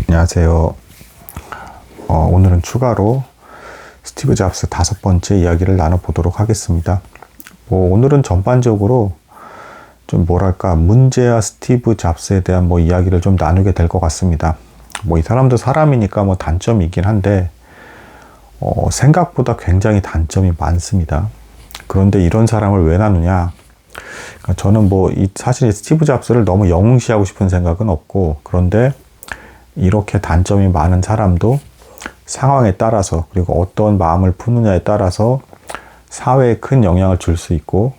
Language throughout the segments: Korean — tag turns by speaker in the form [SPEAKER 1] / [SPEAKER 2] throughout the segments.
[SPEAKER 1] 안녕하세요. 오늘은 추가로 스티브 잡스 5번째 이야기를 나눠보도록 하겠습니다. 오늘은 전반적으로 좀 문제와 스티브 잡스에 대한 이야기를 좀 나누게 될 것 같습니다. 이 사람도 사람이니까 단점이 있긴 한데, 생각보다 굉장히 단점이 많습니다. 그런데 이런 사람을 왜 나누냐? 저는 사실 스티브 잡스를 너무 영웅시하고 싶은 생각은 없고, 그런데 이렇게 단점이 많은 사람도 상황에 따라서, 그리고 어떤 마음을 푸느냐에 따라서 사회에 큰 영향을 줄 수 있고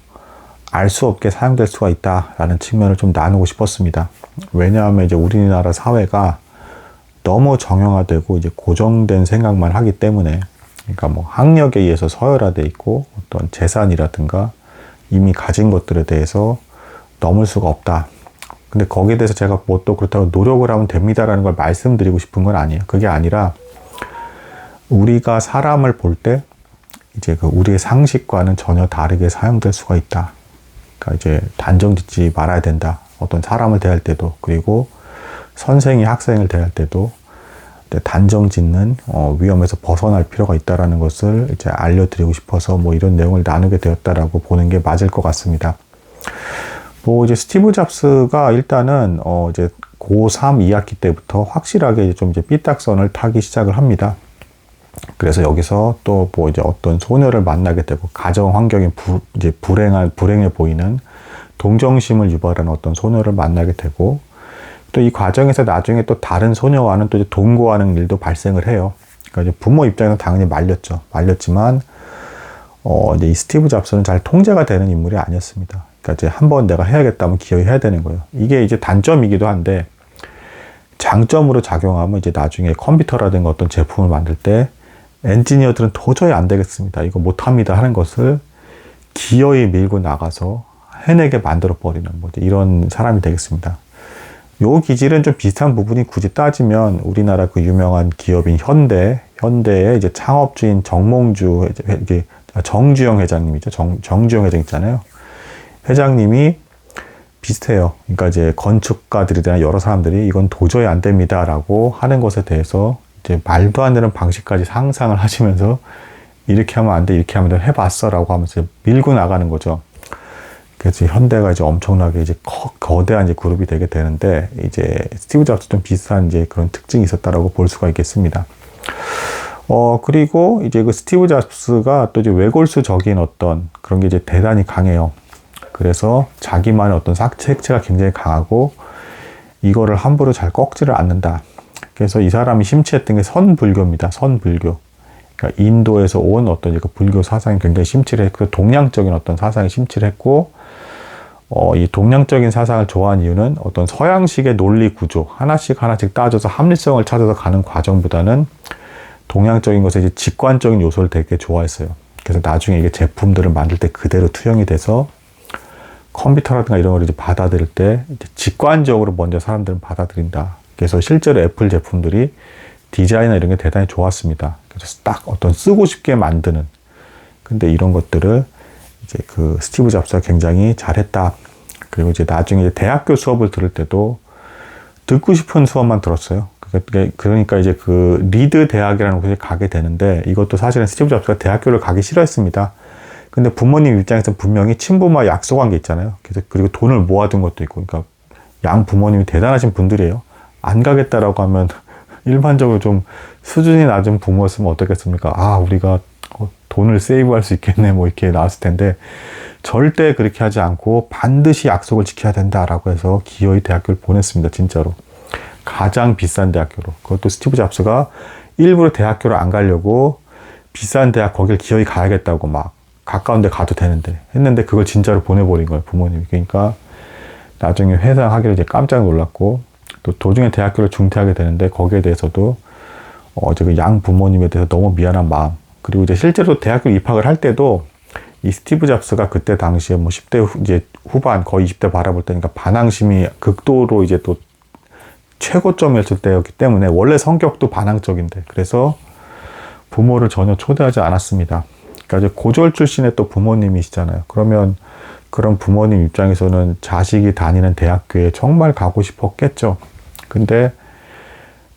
[SPEAKER 1] 알 수 없게 사용될 수가 있다라는 측면을 좀 나누고 싶었습니다. 왜냐하면 이제 우리나라 사회가 너무 정형화되고 이제 고정된 생각만 하기 때문에, 그러니까 학력에 의해서 서열화돼 있고 어떤 재산이라든가 이미 가진 것들에 대해서 넘을 수가 없다. 근데 거기에 대해서 제가 또 그렇다고 노력을 하면 됩니다라는 걸 말씀드리고 싶은 건 아니에요. 그게 아니라 우리가 사람을 볼 때 이제 우리의 상식과는 전혀 다르게 사용될 수가 있다. 그러니까 이제 단정 짓지 말아야 된다. 어떤 사람을 대할 때도, 그리고 선생이 학생을 대할 때도 단정 짓는 위험에서 벗어날 필요가 있다라는 것을 이제 알려드리고 싶어서 이런 내용을 나누게 되었다라고 보는 게 맞을 것 같습니다. 이제 스티브 잡스가 일단은 이제 고3 2학기 때부터 확실하게 좀 이제 삐딱선을 타기 시작을 합니다. 그래서 여기서 또 이제 어떤 소녀를 만나게 되고, 가정 환경이 이제 불행해 보이는 동정심을 유발하는 어떤 소녀를 만나게 되고, 또 이 과정에서 나중에 또 다른 소녀와는 또 이제 동거하는 일도 발생을 해요. 그러니까 이제 부모 입장에서 당연히 말렸지만, 이제 이 스티브 잡스는 잘 통제가 되는 인물이 아니었습니다. 그러니까 이제 한번 내가 해야겠다면 기어이 해야 되는 거예요. 이게 이제 단점이기도 한데, 장점으로 작용하면 이제 나중에 컴퓨터라든가 어떤 제품을 만들 때 엔지니어들은 도저히 안 되겠습니다, 이거 못합니다 하는 것을 기어이 밀고 나가서 해내게 만들어 버리는 이런 사람이 되겠습니다. 요 기질은 좀 비슷한 부분이 굳이 따지면 우리나라 그 유명한 기업인 현대의 이제 창업주인 정몽주 정주영 회장님이죠. 정주영 회장 있잖아요. 회장님이 비슷해요. 그러니까 이제 건축가들이나 여러 사람들이 이건 도저히 안 됩니다라고 하는 것에 대해서 이제 말도 안 되는 방식까지 상상을 하시면서 이렇게 하면 안 돼, 이렇게 하면 돼, 해봤어라고 하면서 밀고 나가는 거죠. 그래서 현대가 이제 엄청나게 이제 거대한 이제 그룹이 되게 되는데, 이제 스티브 잡스 좀 비슷한 이제 그런 특징이 있었다라고 볼 수가 있겠습니다. 그리고 이제 그 스티브 잡스가 또 이제 외골수적인 어떤 그런 게 이제 대단히 강해요. 그래서 자기만의 어떤 색채가 굉장히 강하고 이거를 함부로 잘 꺾지를 않는다. 그래서 이 사람이 심취했던 게 선불교입니다. 선불교. 그러니까 인도에서 온 어떤 그 불교 사상이 굉장히 심취를 했고, 동양적인 어떤 사상이 심취를 했고, 이 동양적인 사상을 좋아하는 이유는 어떤 서양식의 논리 구조 하나씩 따져서 합리성을 찾아서 가는 과정보다는 동양적인 것에 이제 직관적인 요소를 되게 좋아했어요. 그래서 나중에 이게 제품들을 만들 때 그대로 투영이 돼서 컴퓨터라든가 이런 걸 이제 받아들일 때 이제 직관적으로 먼저 사람들은 받아들인다. 그래서 실제로 애플 제품들이 디자인이나 이런 게 대단히 좋았습니다. 그래서 딱 어떤 쓰고 싶게 만드는. 근데 이런 것들을 이제 그 스티브 잡스가 굉장히 잘했다. 그리고 이제 나중에 대학교 수업을 들을 때도 듣고 싶은 수업만 들었어요. 그러니까 이제 그 리드 대학이라는 곳에 가게 되는데, 이것도 사실은 스티브 잡스가 대학교를 가기 싫어했습니다. 근데 부모님 입장에서 분명히 친부모와 약속한 게 있잖아요. 그리고 돈을 모아둔 것도 있고, 그러니까 양 부모님이 대단하신 분들이에요. 안 가겠다라고 하면 일반적으로 좀 수준이 낮은 부모였으면 어떻겠습니까? 우리가 돈을 세이브할 수 있겠네, 이렇게 나왔을 텐데, 절대 그렇게 하지 않고 반드시 약속을 지켜야 된다라고 해서 기어이 대학교를 보냈습니다. 진짜로. 가장 비싼 대학교로. 그것도 스티브 잡스가 일부러 대학교를 안 가려고 비싼 대학 거길 기어이 가야겠다고 가까운 데 가도 되는데 했는데, 그걸 진짜로 보내버린 거예요, 부모님이. 그러니까 나중에 회상하기를 이제 깜짝 놀랐고, 또 도중에 대학교를 중퇴하게 되는데, 거기에 대해서도 이제 그 양 부모님에 대해서 너무 미안한 마음, 그리고 이제 실제로 대학교 입학을 할 때도 이 스티브 잡스가 그때 당시에 10대 이제 후반, 거의 20대 바라볼 때니까 반항심이 극도로 이제 또 최고점이었을 때였기 때문에, 원래 성격도 반항적인데, 그래서 부모를 전혀 초대하지 않았습니다. 그러니까 이제 고졸 출신의 또 부모님이시잖아요. 그러면 그런 부모님 입장에서는 자식이 다니는 대학교에 정말 가고 싶었겠죠. 근데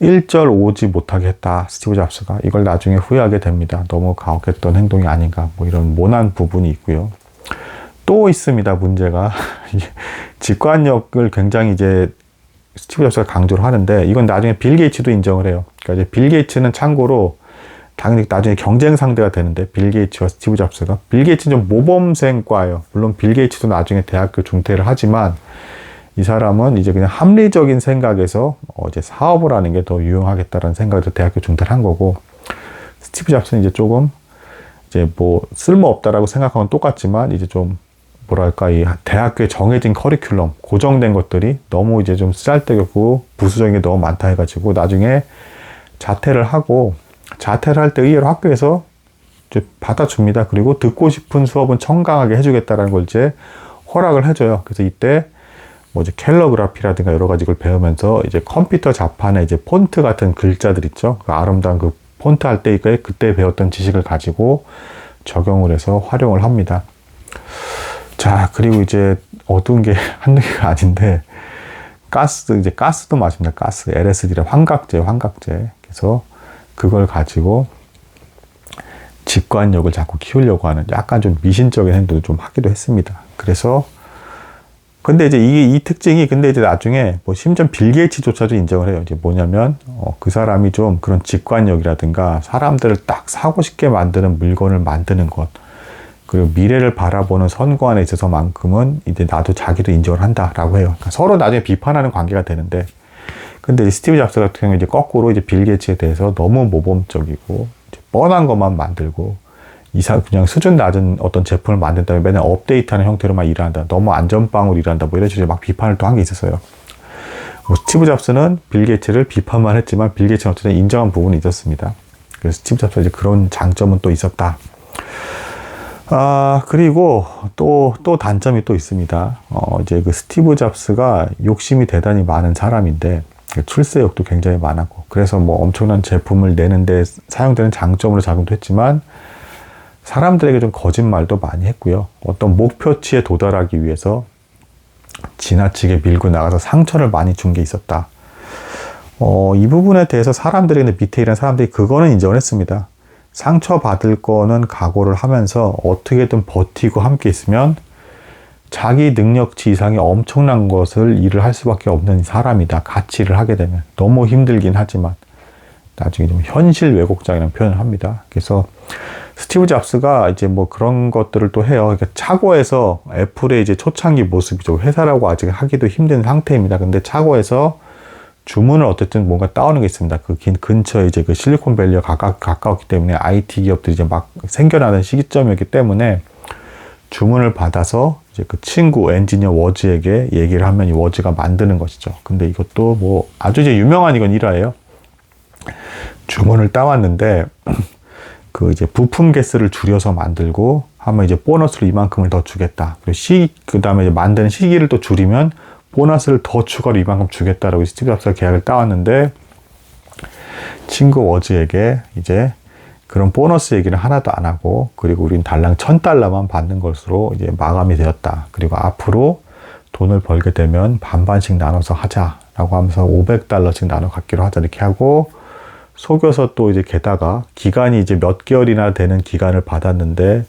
[SPEAKER 1] 일절 오지 못하게 했다. 스티브 잡스가. 이걸 나중에 후회하게 됩니다. 너무 가혹했던 행동이 아닌가. 뭐 이런 모난 부분이 있고요. 또 있습니다. 문제가. 직관력을 굉장히 이제 스티브 잡스가 강조를 하는데 이건 나중에 빌 게이츠도 인정을 해요. 그러니까 이제 빌 게이츠는 참고로 당연히 나중에 경쟁 상대가 되는데 빌 게이츠와 스티브 잡스가 빌 게이츠는 좀 모범생과예요. 물론 빌 게이츠도 나중에 대학교 중퇴를 하지만 이 사람은 이제 그냥 합리적인 생각에서 이제 사업을 하는 게 더 유용하겠다라는 생각에서 대학교 중퇴를 한 거고 스티브 잡스는 이제 조금 이제 뭐 쓸모없다라고 생각하면 똑같지만 이제 좀 뭐랄까 이 대학교에 정해진 커리큘럼 고정된 것들이 너무 이제 좀 쓰잘데없고 부수적인 게 너무 많다 해가지고 나중에 자퇴를 하고 자퇴를 할 때 의외로 학교에서 이제 받아줍니다. 그리고 듣고 싶은 수업은 청강하게 해주겠다라는 걸 이제 허락을 해줘요. 그래서 이때 뭐 이제 캘러그라피라든가 여러 가지 걸 배우면서 이제 컴퓨터 자판에 이제 폰트 같은 글자들 있죠. 그 아름다운 그 폰트 할 때 그때 배웠던 지식을 가지고 적용을 해서 활용을 합니다. 자, 그리고 이제 어두운 게 한두 개가 아닌데 이제 가스도 마십니다. 가스, LSD라 환각제. 그래서 그걸 가지고 직관력을 자꾸 키우려고 하는 약간 좀 미신적인 행동을 좀 하기도 했습니다. 그래서 근데 이제 이 특징이 근데 이제 나중에 뭐 심지어 빌 게이츠조차도 인정을 해요. 이제 뭐냐면 그 사람이 좀 그런 직관력이라든가 사람들을 딱 사고 싶게 만드는 물건을 만드는 것 그리고 미래를 바라보는 선관에 있어서만큼은 이제 나도 자기도 인정을 한다라고 해요. 그러니까 서로 나중에 비판하는 관계가 되는데 근데 스티브 잡스 같은 경우는 이제 거꾸로 이제 빌 게이츠에 대해서 너무 모범적이고 이제 뻔한 것만 만들고 그냥 수준 낮은 어떤 제품을 만든 다음에 맨날 업데이트하는 형태로만 일한다. 너무 안전빵으로 일한다. 뭐 이런 식으로 막 비판을 또 한 게 있었어요. 뭐 스티브 잡스는 빌 게이츠를 비판만 했지만 빌 게이츠는 어쨌든 인정한 부분이 있었습니다. 그래서 스티브 잡스가 이제 그런 장점은 또 있었다. 그리고 또 단점이 또 있습니다. 이제 그 스티브 잡스가 욕심이 대단히 많은 사람인데 출세욕도 굉장히 많았고 그래서 뭐 엄청난 제품을 내는데 사용되는 장점으로 작용도 했지만 사람들에게 좀 거짓말도 많이 했고요. 어떤 목표치에 도달하기 위해서 지나치게 밀고 나가서 상처를 많이 준 게 있었다. 이 부분에 대해서 사람들이 밑에 일하는 사람들이 그거는 인정을 했습니다. 상처받을 거는 각오를 하면서 어떻게든 버티고 함께 있으면 자기 능력치 이상의 엄청난 일을 할 수밖에 없는 사람이다. 같이 일을 하게 되면. 너무 힘들긴 하지만 나중에 좀 현실 왜곡장이라는 표현을 합니다. 그래서 스티브 잡스가 이제 뭐 그런 것들을 또 해요. 그러니까 차고에서 애플의 이제 초창기 모습이죠. 회사라고 아직 하기도 힘든 상태입니다. 근데 차고에서 주문을 어쨌든 뭔가 따오는 게 있습니다. 그 근처에 이제 그 실리콘밸리와 가까웠기 때문에 IT 기업들이 이제 막 생겨나는 시기점이었기 때문에 주문을 받아서 이제 그 친구 엔지니어 워즈에게 얘기를 하면 이 워즈가 만드는 것이죠. 근데 이것도 뭐 아주 이제 유명한 이건 일화예요. 주문을 따왔는데 그 이제 부품 개수를 줄여서 만들고 하면 이제 보너스를 이만큼을 더 주겠다. 그리고 그 다음에 이제 만드는 시기를 또 줄이면 보너스를 더 추가로 이만큼 주겠다라고 스티브 잡스가 계약을 따왔는데 친구 워즈에게 이제 그런 보너스 얘기는 하나도 안 하고 그리고 우린 달랑 $1,000만 받는 것으로 이제 마감이 되었다. 그리고 앞으로 돈을 벌게 되면 반반씩 나눠서 하자라고 하면서 $500씩 나눠 갖기로 하자 이렇게 하고 속여서 또 이제 게다가 기간이 이제 몇 개월이나 되는 기간을 받았는데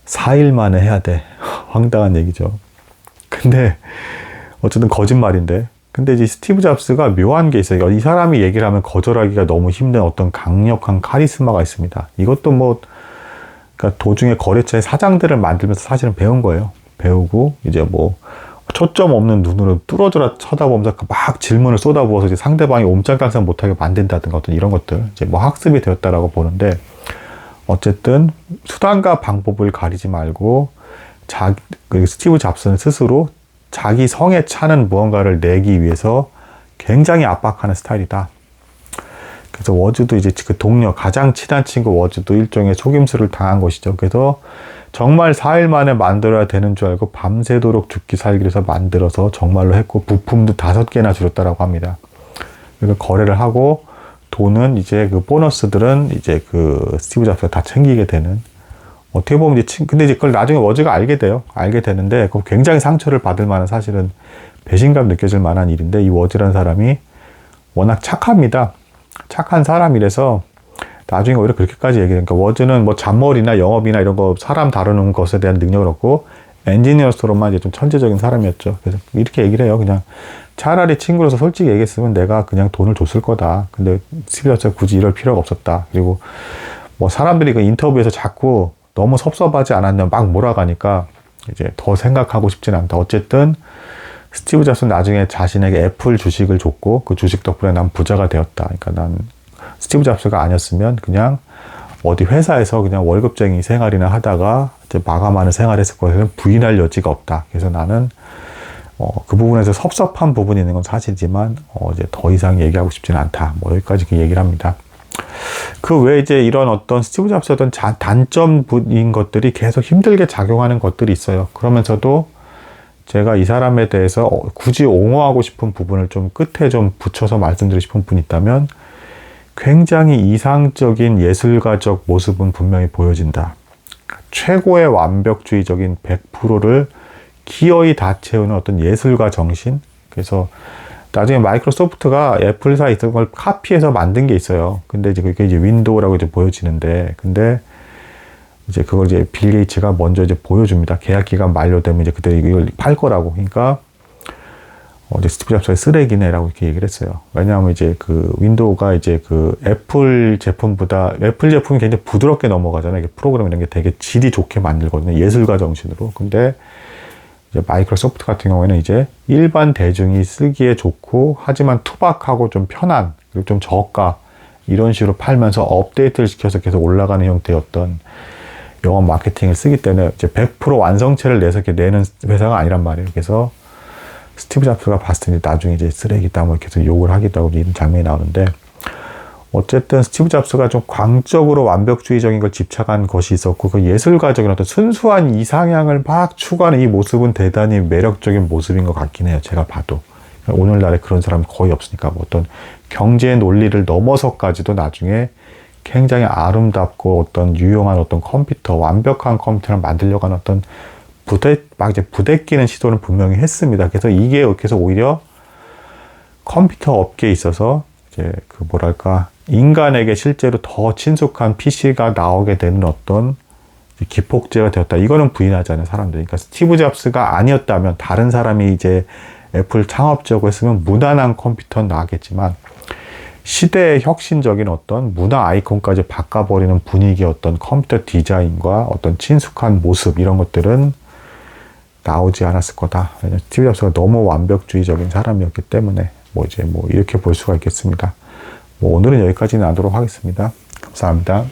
[SPEAKER 1] 4일 만에 해야 돼. 황당한 얘기죠. 근데 어쨌든 거짓말인데. 근데 이제 스티브 잡스가 묘한 게 있어요. 이 사람이 얘기를 하면 거절하기가 너무 힘든 어떤 강력한 카리스마가 있습니다. 이것도 뭐, 그러니까 도중에 거래처의 사장들을 만들면서 사실은 배운 거예요. 배우고, 이제 뭐, 초점 없는 눈으로 뚫어져라 쳐다보면서 막 질문을 쏟아부어서 이제 상대방이 옴짝달싹 못하게 만든다든가 어떤 이런 것들, 이제 뭐 학습이 되었다라고 보는데, 어쨌든 수단과 방법을 가리지 말고, 스티브 잡스는 스스로 자기 성에 차는 무언가를 내기 위해서 굉장히 압박하는 스타일이다. 그래서 워즈도 이제 그 동료, 가장 친한 친구 워즈도 일종의 속임수를 당한 것이죠. 그래서 정말 4일 만에 만들어야 되는 줄 알고 밤새도록 죽기 살기를 해서 만들어서 정말로 했고 부품도 5개나 줄였다라고 합니다. 그래서 거래를 하고 돈은 이제 그 보너스들은 이제 그 스티브 잡스가 다 챙기게 되는 어떻게 보면 이제 근데 이제 그걸 나중에 워즈가 알게 되는데 그 굉장히 상처를 받을 만한 사실은 배신감 느껴질 만한 일인데 이 워즈라는 사람이 워낙 착합니다. 착한 사람이라서 나중에 오히려 그렇게까지 얘기해요. 그러니까 워즈는 뭐 잔머리나 영업이나 이런 거 사람 다루는 것에 대한 능력을 얻고 엔지니어로서만 이제 좀 천재적인 사람이었죠. 그래서 이렇게 얘기를 해요. 그냥 차라리 친구로서 솔직히 얘기했으면 내가 그냥 돈을 줬을 거다. 근데 스티브 잡스가 굳이 이럴 필요가 없었다. 그리고 뭐 사람들이 그 인터뷰에서 자꾸 너무 섭섭하지 않았냐 막 몰아가니까 이제 더 생각하고 싶진 않다. 어쨌든 스티브 잡스는 나중에 자신에게 애플 주식을 줬고 그 주식 덕분에 난 부자가 되었다. 그러니까 난 스티브 잡스가 아니었으면 그냥 어디 회사에서 그냥 월급쟁이 생활이나 하다가 이제 마감하는 생활했을 것에는 부인할 여지가 없다. 그래서 나는 그 부분에서 섭섭한 부분이 있는 건 사실이지만 이제 더 이상 얘기하고 싶지는 않다. 뭐 여기까지 그 얘기를 합니다. 그 외에 이제 이런 어떤 스티브 잡스의 어떤 단점인 것들이 계속 힘들게 작용하는 것들이 있어요. 그러면서도 제가 이 사람에 대해서 굳이 옹호하고 싶은 부분을 좀 끝에 좀 붙여서 말씀드리고 싶은 분이 있다면 굉장히 이상적인 예술가적 모습은 분명히 보여진다. 최고의 완벽주의적인 100%를 기어이 다 채우는 어떤 예술가 정신. 그래서 나중에 마이크로소프트가 애플사에 있던 걸 카피해서 만든 게 있어요. 근데 이제 그게 이제 윈도우라고 이제 보여지는데, 근데 이제 그걸 이제 빌 게이츠가 먼저 이제 보여줍니다. 계약 기간 만료되면 이제 그때 이걸 팔 거라고. 그러니까 이제 스티브 잡스의 쓰레기네라고 이렇게 얘기를 했어요. 왜냐하면 이제 그 윈도우가 이제 그 애플 제품보다 애플 제품이 굉장히 부드럽게 넘어가잖아요. 프로그램 이런 게 되게 질이 좋게 만들거든요. 예술가 정신으로. 근데 이제 마이크로소프트 같은 경우에는 이제 일반 대중이 쓰기에 좋고 하지만 투박하고 좀 편한 그리고 좀 저가 이런 식으로 팔면서 업데이트를 시켜서 계속 올라가는 형태의 어떤 영업 마케팅을 쓰기 때문에 이제 100% 완성체를 내서 이렇게 내는 회사가 아니란 말이에요. 그래서 스티브 잡스가 봤을 때 나중에 이제 쓰레기다 뭐 계속 욕을 하기도 하고 이런 장면이 나오는데 어쨌든 스티브 잡스가 좀 광적으로 완벽주의적인 걸 집착한 것이 있었고 그 예술가적인 어떤 순수한 이상향을 막 추구하는 이 모습은 대단히 매력적인 모습인 것 같긴 해요. 제가 봐도. 오늘날에 그런 사람이 거의 없으니까 뭐 어떤 경제의 논리를 넘어서까지도 나중에 굉장히 아름답고 어떤 유용한 어떤 컴퓨터, 완벽한 컴퓨터를 만들려고 하는 어떤 막 이제 부대끼는 시도는 분명히 했습니다. 그래서 이게 계속 오히려 컴퓨터 업계에 있어서 이제 그 뭐랄까 인간에게 실제로 더 친숙한 PC가 나오게 되는 어떤 기폭제가 되었다. 이거는 부인하잖아요, 사람들이. 그러니까 스티브 잡스가 아니었다면 다른 사람이 이제 애플 창업적으로 했으면 무난한 컴퓨터는 나왔겠지만 시대의 혁신적인 어떤 문화 아이콘까지 바꿔버리는 분위기의 어떤 컴퓨터 디자인과 어떤 친숙한 모습 이런 것들은 나오지 않았을 거다. 왜냐면 스티브 잡스가 너무 완벽주의적인 사람이었기 때문에 뭐 이제 뭐 이렇게 볼 수가 있겠습니다. 뭐 오늘은 여기까지 하도록 하겠습니다. 감사합니다.